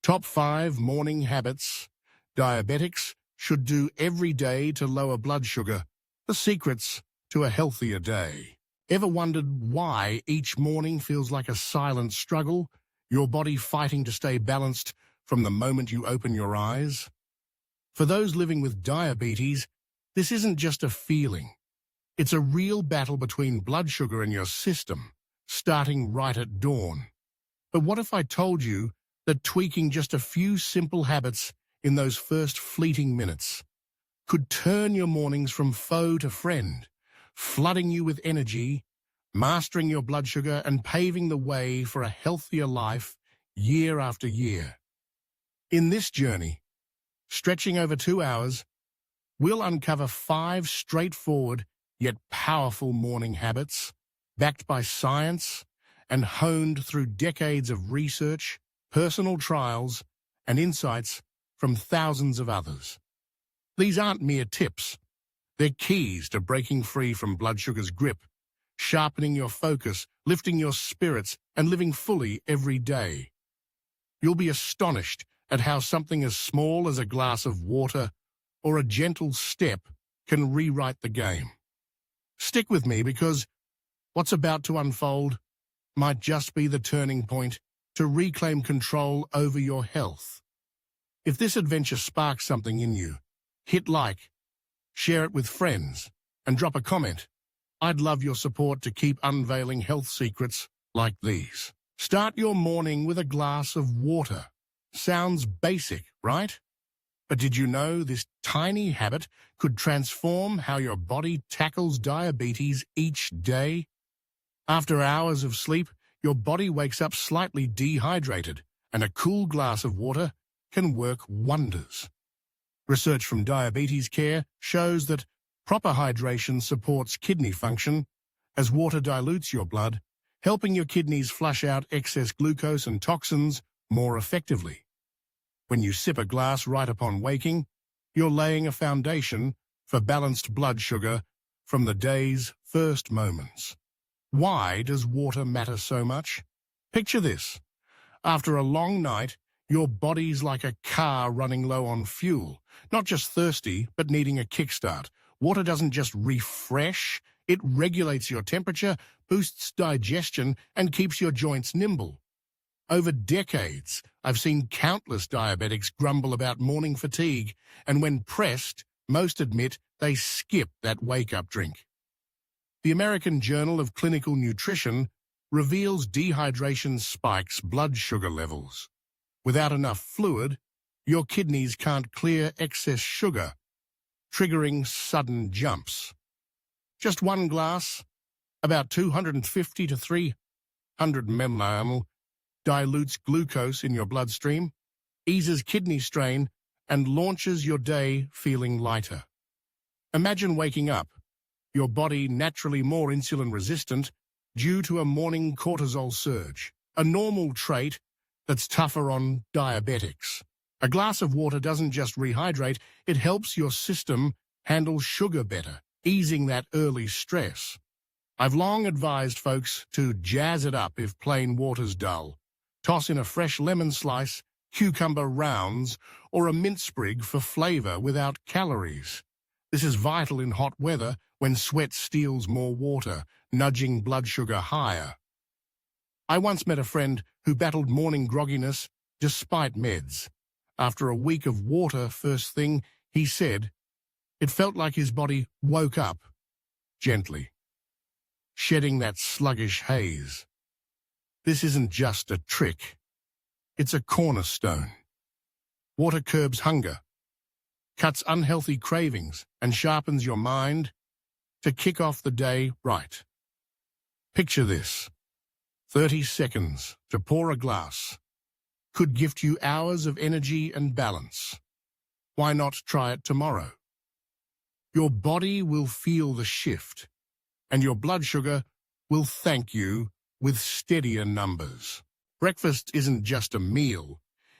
Top 5 morning habits diabetics should do every day to lower blood sugar. The secrets to a healthier day. Ever wondered why each morning feels like a silent struggle, your body fighting to stay balanced from the moment you open your eyes? For those living with diabetes, this isn't just a feeling. It's a real battle between blood sugar and your system, starting right at dawn. But what if I told you that tweaking just a few simple habits in those first fleeting minutes could turn your mornings from foe to friend, flooding you with energy, mastering your blood sugar, and paving the way for a healthier life year after year? In this journey, stretching over 2 hours, we'll uncover 5 straightforward yet powerful morning habits, backed by science and honed through decades of research, personal trials, and insights from thousands of others. These aren't mere tips. They're keys to breaking free from blood sugar's grip, sharpening your focus, lifting your spirits, and living fully every day. You'll be astonished at how something as small as a glass of water or a gentle step can rewrite the game. Stick with me, because what's about to unfold might just be the turning point to reclaim control over your health. If this adventure sparks something in you, hit like, share it with friends, and drop a comment. I'd love your support to keep unveiling health secrets like these. Start your morning with a glass of water. Sounds basic, right? But did you know this tiny habit could transform how your body tackles diabetes each day? After hours of sleep, your body wakes up slightly dehydrated, and a cool glass of water can work wonders. Research from Diabetes Care shows that proper hydration supports kidney function, as water dilutes your blood, helping your kidneys flush out excess glucose and toxins more effectively. When you sip a glass right upon waking, you're laying a foundation for balanced blood sugar from the day's first moments. Why does water matter so much? Picture this. After a long night, your body's like a car running low on fuel, not just thirsty, but needing a kickstart. Water doesn't just refresh, it regulates your temperature, boosts digestion, and keeps your joints nimble. Over decades, I've seen countless diabetics grumble about morning fatigue, and when pressed, most admit they skip that wake-up drink. The American Journal of Clinical Nutrition reveals dehydration spikes blood sugar levels. Without enough fluid, your kidneys can't clear excess sugar, triggering sudden jumps. Just one glass, about 250 to 300 mmol, dilutes glucose in your bloodstream, eases kidney strain, and launches your day feeling lighter. Imagine waking up, your body naturally more insulin-resistant due to a morning cortisol surge, a normal trait that's tougher on diabetics. A glass of water doesn't just rehydrate, it helps your system handle sugar better, easing that early stress. I've long advised folks to jazz it up if plain water's dull. Toss in a fresh lemon slice, cucumber rounds, or a mint sprig for flavor without calories. This is vital in hot weather when sweat steals more water, nudging blood sugar higher. I once met a friend who battled morning grogginess despite meds. After a week of water first thing, he said, it felt like his body woke up, gently, shedding that sluggish haze. This isn't just a trick, it's a cornerstone. Water curbs hunger, cuts unhealthy cravings, and sharpens your mind to kick off the day right. Picture this. 30 seconds to pour a glass could gift you hours of energy and balance. Why not try it tomorrow? Your body will feel the shift, and your blood sugar will thank you with steadier numbers. Breakfast isn't just a meal.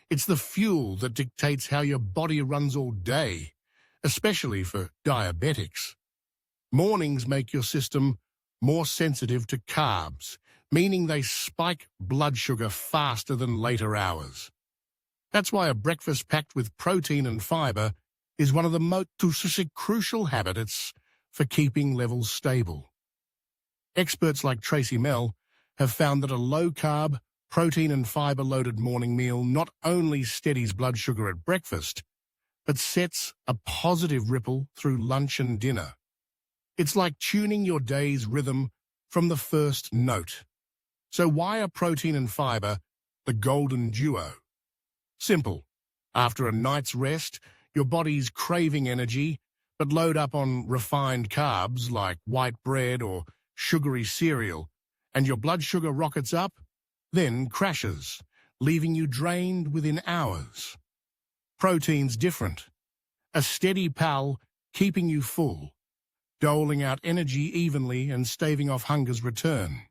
It's the fuel that dictates how your body runs all day, especially for diabetics. Mornings make your system more sensitive to carbs, meaning they spike blood sugar faster than later hours. That's why a breakfast packed with protein and fiber is one of the most crucial habits for keeping levels stable. Experts like Tracy Mell have found that a low-carb, protein and fiber-loaded morning meal not only steadies blood sugar at breakfast, but sets a positive ripple through lunch and dinner. It's like tuning your day's rhythm from the first note. So why are protein and fiber the golden duo? Simple. After a night's rest, your body's craving energy, but load up on refined carbs like white bread or sugary cereal, and your blood sugar rockets up, then crashes, leaving you drained within hours. Protein's different. A steady pal keeping you full, doling out energy evenly and staving off hunger's return.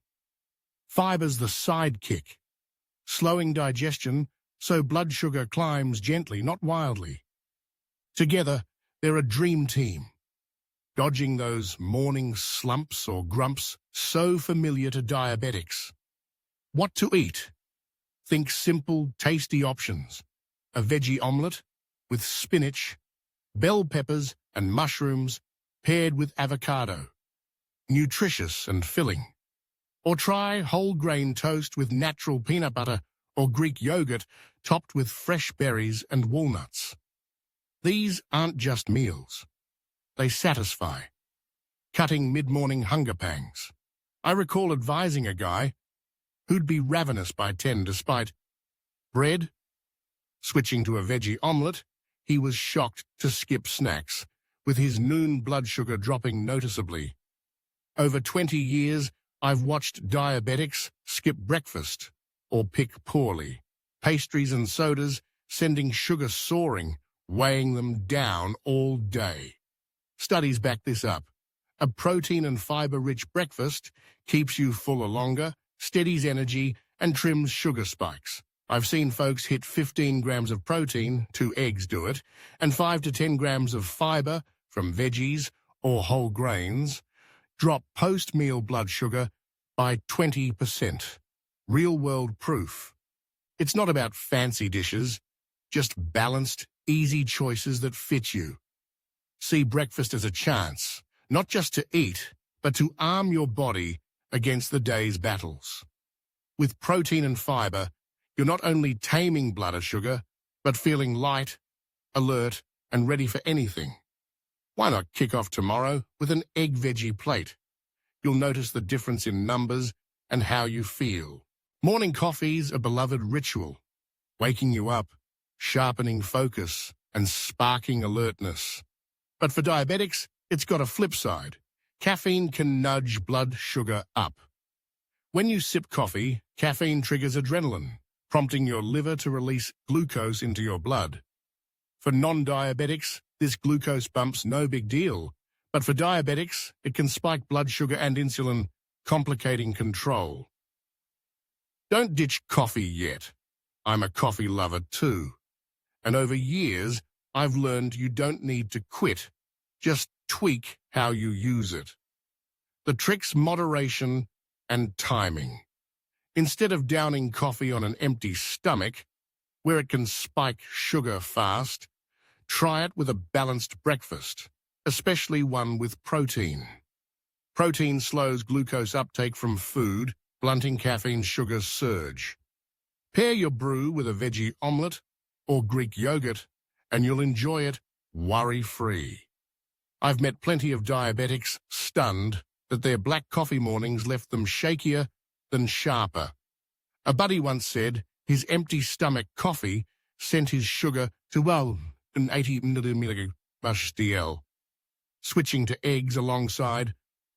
Fiber's the sidekick, slowing digestion so blood sugar climbs gently, not wildly. Together, they're a dream team, dodging those morning slumps or grumps so familiar to diabetics. What to eat? Think simple, tasty options. A veggie omelette with spinach, bell peppers and mushrooms paired with avocado. Nutritious and filling. Or try whole grain toast with natural peanut butter or Greek yogurt topped with fresh berries and walnuts. These aren't just meals. They satisfy, cutting mid-morning hunger pangs. I recall advising a guy who'd be ravenous by 10 despite bread. Switching to a veggie omelette, he was shocked to skip snacks, with his noon blood sugar dropping noticeably. Over 20 years, I've watched diabetics skip breakfast or pick poorly. Pastries and sodas sending sugar soaring, weighing them down all day. Studies back this up. A protein and fiber-rich breakfast keeps you fuller longer, steadies energy, and trims sugar spikes. I've seen folks hit 15 grams of protein, 2 eggs do it, and 5 to 10 grams of fiber from veggies or whole grains, drop post-meal blood sugar by 20%. Real-world proof. It's not about fancy dishes, just balanced, easy choices that fit you. See breakfast as a chance, not just to eat, but to arm your body against the day's battles. With protein and fiber, you're not only taming blood sugar, but feeling light, alert, and ready for anything. Why not kick off tomorrow with an egg veggie plate? You'll notice the difference in numbers and how you feel. Morning coffee's a beloved ritual, waking you up, sharpening focus, and sparking alertness. But for diabetics, it's got a flip side. Caffeine can nudge blood sugar up. When you sip coffee, caffeine triggers adrenaline, prompting your liver to release glucose into your blood. For non-diabetics, this glucose bump's no big deal, but for diabetics, it can spike blood sugar and insulin, complicating control. Don't ditch coffee yet. I'm a coffee lover too. And over years, I've learned you don't need to quit. Just tweak how you use it. The trick's moderation and timing. Instead of downing coffee on an empty stomach, where it can spike sugar fast, try it with a balanced breakfast, especially one with protein. Protein slows glucose uptake from food, blunting caffeine sugar's surge. Pair your brew with a veggie omelette or Greek yogurt, and you'll enjoy it worry-free. I've met plenty of diabetics stunned that their black coffee mornings left them shakier than sharper. A buddy once said his empty stomach coffee sent his sugar to, an 80 mg/dl. Switching to eggs alongside,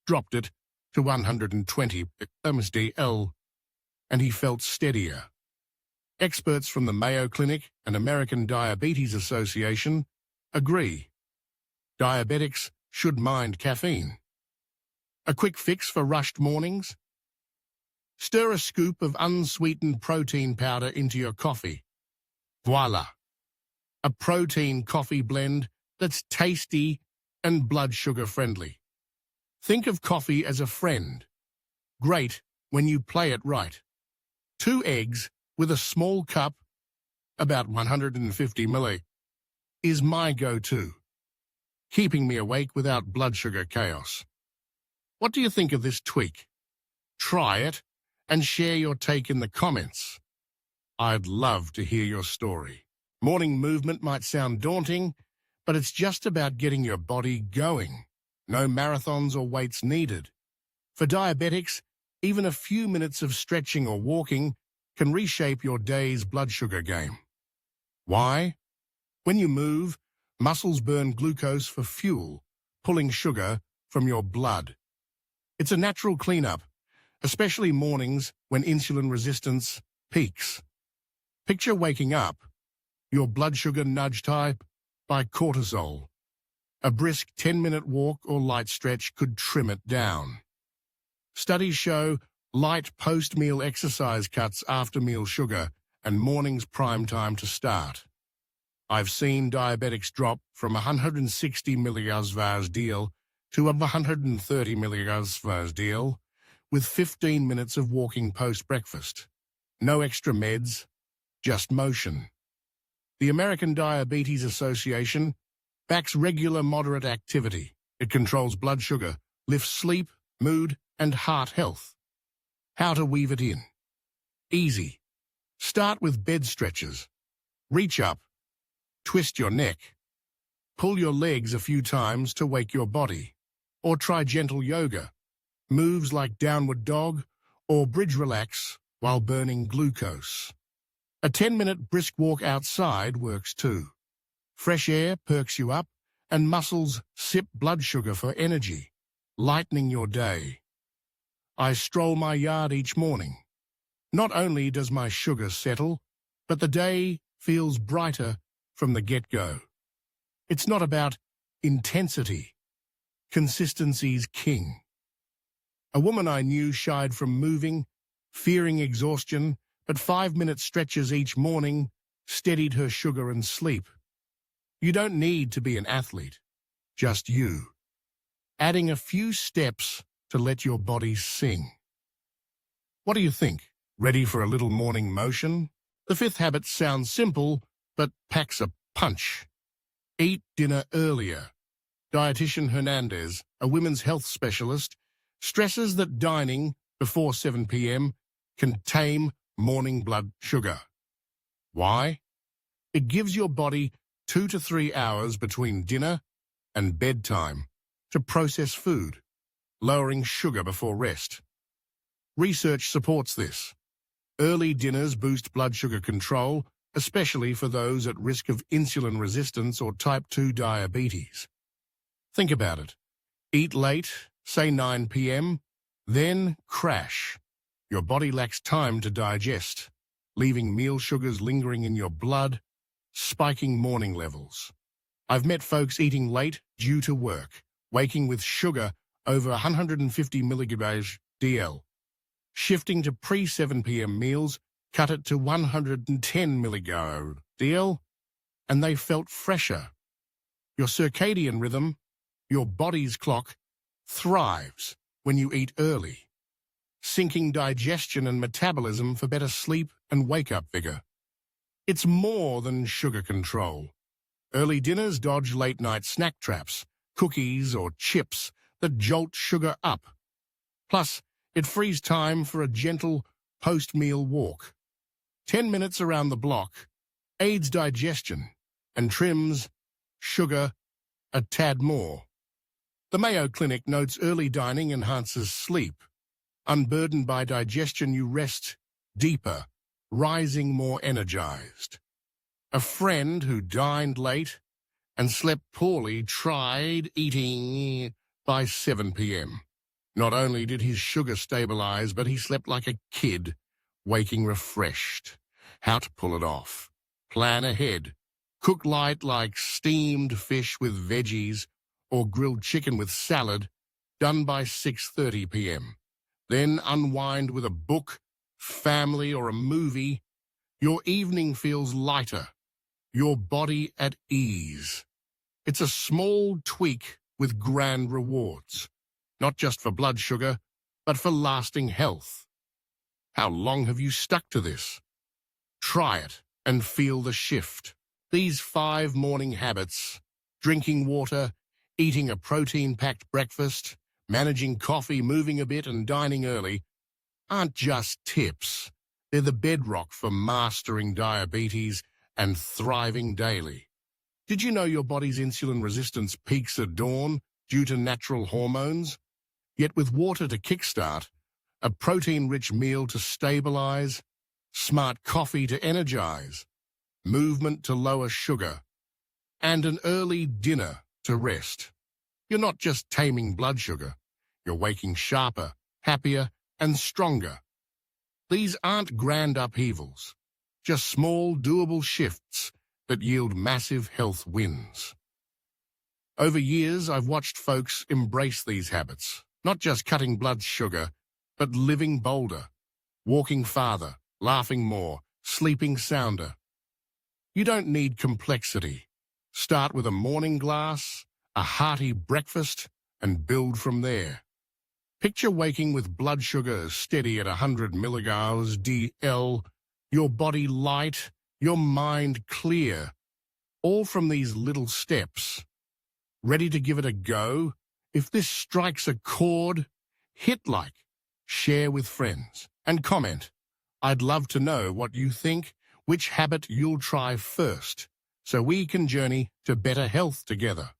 dropped it to 120 mg/dl, and he felt steadier. Experts from the Mayo Clinic and American Diabetes Association agree. Diabetics should mind caffeine. A quick fix for rushed mornings? Stir a scoop of unsweetened protein powder into your coffee. Voila! A protein coffee blend that's tasty and blood sugar friendly. Think of coffee as a friend. Great when you play it right. 2 eggs with a small cup about 150 milli, is my go-to, keeping me awake without blood sugar chaos. What do you think of this tweak? Try it and share your take in the comments. I'd love to hear your story. Morning movement might sound daunting, but it's just about getting your body going. No marathons or weights needed. For diabetics, even a few minutes of stretching or walking can reshape your day's blood sugar game. Why? When you move, muscles burn glucose for fuel, pulling sugar from your blood. It's a natural cleanup, especially mornings when insulin resistance peaks. Picture waking up, your blood sugar nudged high by cortisol. A brisk 10-minute walk or light stretch could trim it down. Studies show light post-meal exercise cuts after meal sugar and morning's prime time to start. I've seen diabetics drop from 160 mg/dl to 130 mg/dl with 15 minutes of walking post-breakfast. No extra meds, just motion. The American Diabetes Association backs regular moderate activity. It controls blood sugar, lifts sleep, mood, and heart health. How to weave it in? Easy. Start with bed stretches. Reach up, twist your neck, pull your legs a few times to wake your body, or try gentle yoga, moves like downward dog or bridge relax while burning glucose. A 10-minute brisk walk outside works too. Fresh air perks you up, and muscles sip blood sugar for energy, lightening your day. I stroll my yard each morning. Not only does my sugar settle, but the day feels brighter from the get-go. It's not about intensity. Consistency's king. A woman I knew shied from moving, fearing exhaustion, but 5-minute stretches each morning steadied her sugar and sleep. You don't need to be an athlete, just you. Adding a few steps to let your body sing. What do you think? Ready for a little morning motion? The fifth habit sounds simple, but packs a punch. Eat dinner earlier. Dietitian Hernandez, a women's health specialist, stresses that dining before 7 p.m. can tame morning blood sugar. Why? It gives your body 2 to 3 hours between dinner and bedtime to process food, lowering sugar before rest. Research supports this. Early dinners boost blood sugar control, especially for those at risk of insulin resistance or type 2 diabetes. Think about it. Eat late, say 9 p.m., then crash. Your body lacks time to digest, leaving meal sugars lingering in your blood, spiking morning levels. I've met folks eating late due to work, waking with sugar over 150 mg/dl. Shifting to pre-7 p.m. meals cut it to 110 mg/dl, and they felt fresher. Your circadian rhythm, your body's clock, thrives when you eat early, syncing digestion and metabolism for better sleep and wake-up vigor. It's more than sugar control. Early dinners dodge late-night snack traps, cookies or chips that jolt sugar up. Plus, it frees time for a gentle post-meal walk. 10 minutes around the block aids digestion and trims sugar a tad more. The Mayo Clinic notes early dining enhances sleep. Unburdened by digestion, you rest deeper, rising more energized. A friend who dined late and slept poorly tried eating by 7 p.m. Not only did his sugar stabilize, but he slept like a kid, waking refreshed. How to pull it off? Plan ahead. Cook light like steamed fish with veggies or grilled chicken with salad, done by 6:30 p.m. Then unwind with a book, family, or a movie. Your evening feels lighter, your body at ease. It's a small tweak with grand rewards, not just for blood sugar, but for lasting health. How long have you stuck to this? Try it and feel the shift. These 5 morning habits, drinking water, eating a protein-packed breakfast, managing coffee, moving a bit, and dining early, aren't just tips. They're the bedrock for mastering diabetes and thriving daily. Did you know your body's insulin resistance peaks at dawn due to natural hormones? Yet with water to kickstart, a protein-rich meal to stabilize, smart coffee to energize, movement to lower sugar, and an early dinner to rest, you're not just taming blood sugar, you're waking sharper, happier, and stronger. These aren't grand upheavals, just small, doable shifts that yield massive health wins. Over years, I've watched folks embrace these habits, not just cutting blood sugar, but living bolder, walking farther, laughing more, sleeping sounder. You don't need complexity. Start with a morning glass, a hearty breakfast, and build from there. Picture waking with blood sugar steady at 100 mg DL, your body light, your mind clear, all from these little steps. Ready to give it a go? If this strikes a chord, hit like, share with friends, and comment. I'd love to know what you think, which habit you'll try first, so we can journey to better health together.